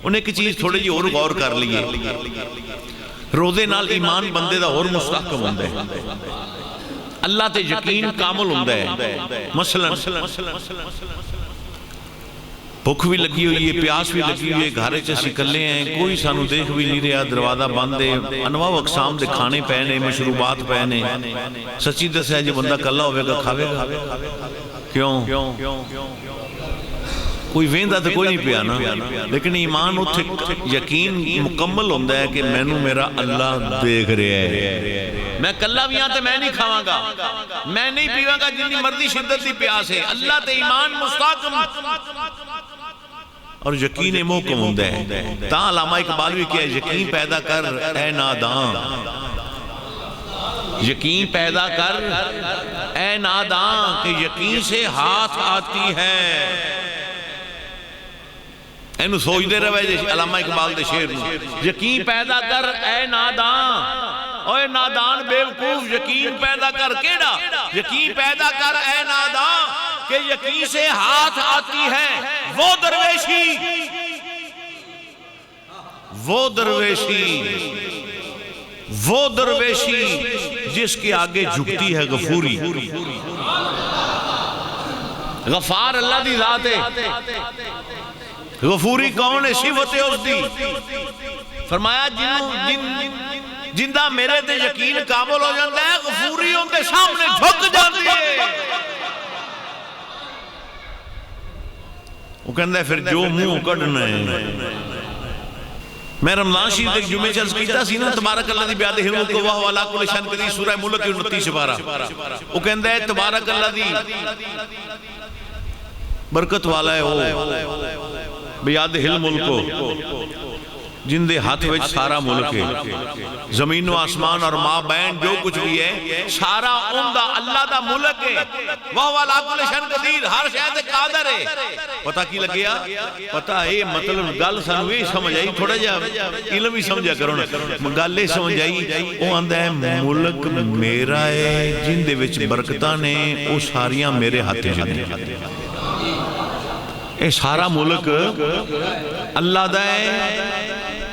انہیں ایک چیز تھوڑی جی اور غور کر لیے، روزے نال ایمان بندے دا اور مستحکم ہوندے اللہ تے یقین کامل ہوندے مثلا بھوک بھی لگی ہوئی ہے، پیاس بھی لگی ہوئی ہے، گھارے چسی کلے ہیں، کوئی سانو دیکھ بھی نہیں رہا، دروازہ بند ہے، انواع و اقسام دے کھانے پہنے، مشروبات پہنے، سچی دسیا جی بندہ کلا ہوئے گا کھاوے گا؟ کیوں؟ کوئی ویندہ تو کوئی نہیں پیا نا، لیکن ایمان اتھے یقین مکمل ہوندہ ہے کہ مینوں میرا اللہ دیکھ رہے ہے، میں کلا بھی آتے میں نہیں کھاواں گا، میں نہیں پیواں گا جنی مرضی شدت دی پیاس ہے، اللہ تے ایمان مستحکم اور یقین محکم ہوندہ ہے۔ تاں علامہ اقبال بھی کیا ہے، یقین پیدا کر اے نادان، یقین پیدا کر اے نادان کہ یقین سے ہاتھ آتی ہے۔ اینو سوچ دے رہے جیسے علامہ اقبال دے شعر یقین پیدا کر اے نادان، اوے نادان بیوقوف یقین پیدا کر، کیڑا یقین پیدا کر اے نادان کہ یقین سے ہاتھ آتی ہے وہ درویشی، وہ درویشی، وہ درویشی جس کے آگے جھکتی ہے غفوری۔ غفار اللہ دی ذات ہے، غفوری کون ہے؟ صفت ہے اس دی۔ فرمایا جندہ میرے تے یقین کامل ہو جاندہ ہے، غفوری ان کے سامنے جھک جاندی ہے۔ وہ کہندہ ہے پھر جو منہ کڑنا ہے۔ میں رمضان شریف ایک جمعے چلز کیتا سی نا، تبارک اللہ دی بیادِ حلمت کو واہ والا کل شان قدیر سورہ ملک کی 29 بارہ، وہ کہندہ ہے تبارک اللہ دی برکت والا ہے وہ بیاد ہل ملک کو جن دے ہاتھ وچ سارا ملک ہے، زمین و آسمان اور ماں بین جو کچھ بھی ہے سارا ان دا اللہ دا ملک ہے، وہ والا کل شان قدیر ہر شاید قادر ہے۔ پتہ کی لگیا؟ پتہ ہے مطلب گل سانو یہ سمجھ آئی، تھوڑا جا علم ہی سمجھا کرو نا، گل یہ سمجھ آئی وہ آندہ ہے ملک میرا ہے جن دے وچ برکتاں نے وہ ساریاں میرے ہاتھ جانے، اے سارا ملک اللہ دا ہے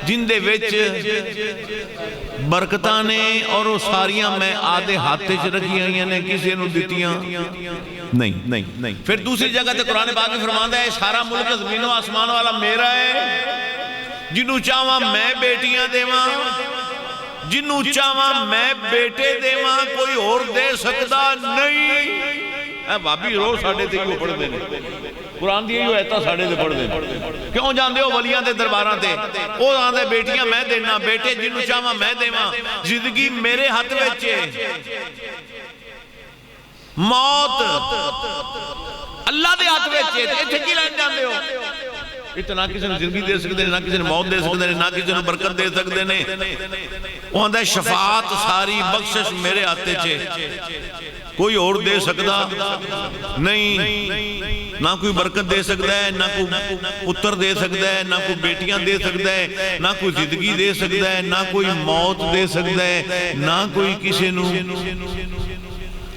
جن دے وچ برکتاں نے اور وہ ساریاں میں آدھے ہاتھے چ رکھی ہیں نے کسی نو دیتیاں نہیں۔ پھر دوسری جگہ تے قرآن پاک میں فرماتا ہے سارا ملک زمین و آسمان والا میرا ہے، جنوں چاہواں میں بیٹیاں دیواں، جنوں چاہواں میں بیٹے دیواں، کوئی اور دے سکتا نہیں۔ اے بابی رو ساڑھے تے کیوں پڑھ دینے، قرآن دی یہ ایتا ساڑھے تے پڑھ دینے، کیوں جاندے ہو ولیاں دے درباراں تے، او آندے بیٹیاں میں دینا، بیٹے جنوں چاہواں میں دیواں، زندگی میرے ہاتھ وچے، موت اللہ دے ہاتھ وچے، ایتھے کی لین جاندے ہو؟ اتنا کسی نے زندگی دے سکتے ہیں، نہ کسی نے موت دے سکتے ہیں، نہ کسی نے برکت دے سکتے ہیں۔ وہ آندہ ہے شفاعت ساری بخشش میرے ہاتھے چھے، کوئی اور دے سکتا نہیں، نہ کوئی برکت دے سکتا ہے، نہ کوئی پتر دے سکتا ہے، نہ کوئی بیٹیاں دے سکتا ہے، نہ کوئی زندگی دے سکتا ہے، نہ کوئی موت دے سکتا ہے، نہ کوئی کسی نو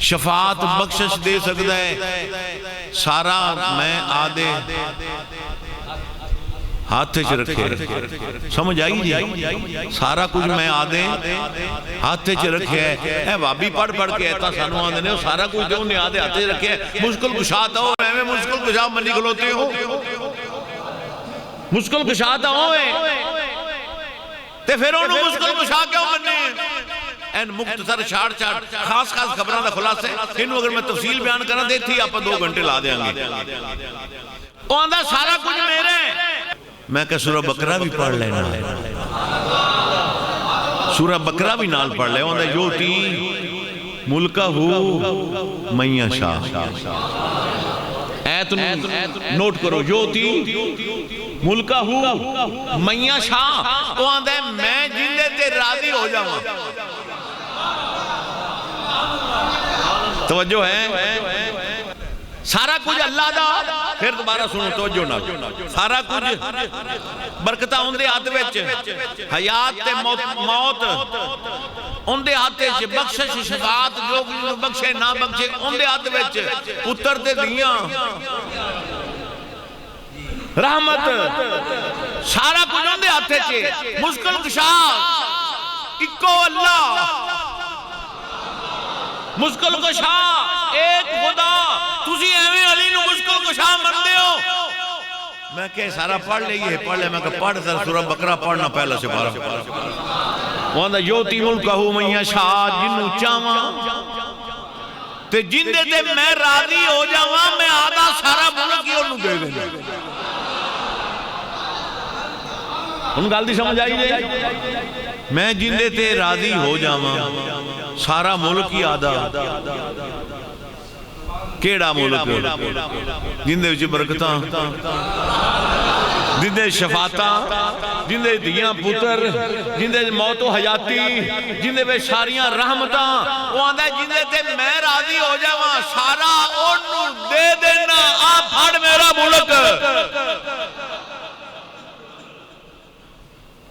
شفاعت بخشش دے سکتا ہے۔ سارا میں آدھے ہاتھ چ رکھے، سمجھ آئی جی؟ سارا کچھ میں آدھے ہاتھ چ رکھے ہے۔ اے بابی پڑھ کے ایتا سانو آدھے نے سارا کچھ جو انہیں آدھے ہاتھ چ رکھے ہے۔ مشکل کشاتا ہو میں مشکل کشا منی کھلوتے ہو، مشکل کشاتا ہوئے تے پھر انہوں مشکل کشا کیوں مننے؟ این مختصر شاڑ خاص خبران دا خلاص ہے، انہوں اگر میں تفصیل بیان کرنا دے تھی آپ 2 گھنٹے لا دیں گے۔ وہ آندھا سارا کچھ میرے، میں کہا سورہ بقرہ بھی پڑھ لینا ہے، سورہ بقرہ بھی نال پڑھ لے، وہ آندھا یوتی ملکہ ہو میاں شاہ، ایت نوٹ کرو، یوتی ملکہ ہو میاں شاہ، وہ آندھا ہے میں جندے تے راضی ہو جاؤں۔ توجہ ہے، سارا کچھ اللہ دا، پھر دوبارہ سنو توجہ نہ، سارا کچھ برکتہ ان دے ہاتھ وچ، حیات تے موت ان دے ہاتھ وچ، بخشش شفاعت جو بخشے نہ بخشے ان دے ہاتھ وچ، پتر تے دیاں رحمت سارا کچھ اندے ہاتھے چھے مشکل کشا اکو اللہ مشکل کشا ایک خدا تسی ایویں علی نو مشکل کشا من دے ہو میں کہ سارا پڑھ لے یہ پڑھ لے میں کہ پڑھ سر سورہ بقرہ پڑھنا پہلا سے پارا وہاں یوتی ملکہو من یشاء جنو چاواں تے جن دے تے میں راضی ہو جاواں میں آدھا سارا ملک ہی انہوں دے دے ان گال دی سمجھ آئی دے میں جن دے تے راضی ہو جاواں سارا ملک ہی آدھا کیڑا ملک جن دے وچ برکتاں جن دے شفاعتاں جن دے دیاں پتر جن دے موت و حیاتی جن دے بے ساریاں رحمتاں وہ آندھا جن دے تے میں راضی ہو جاواں سارا او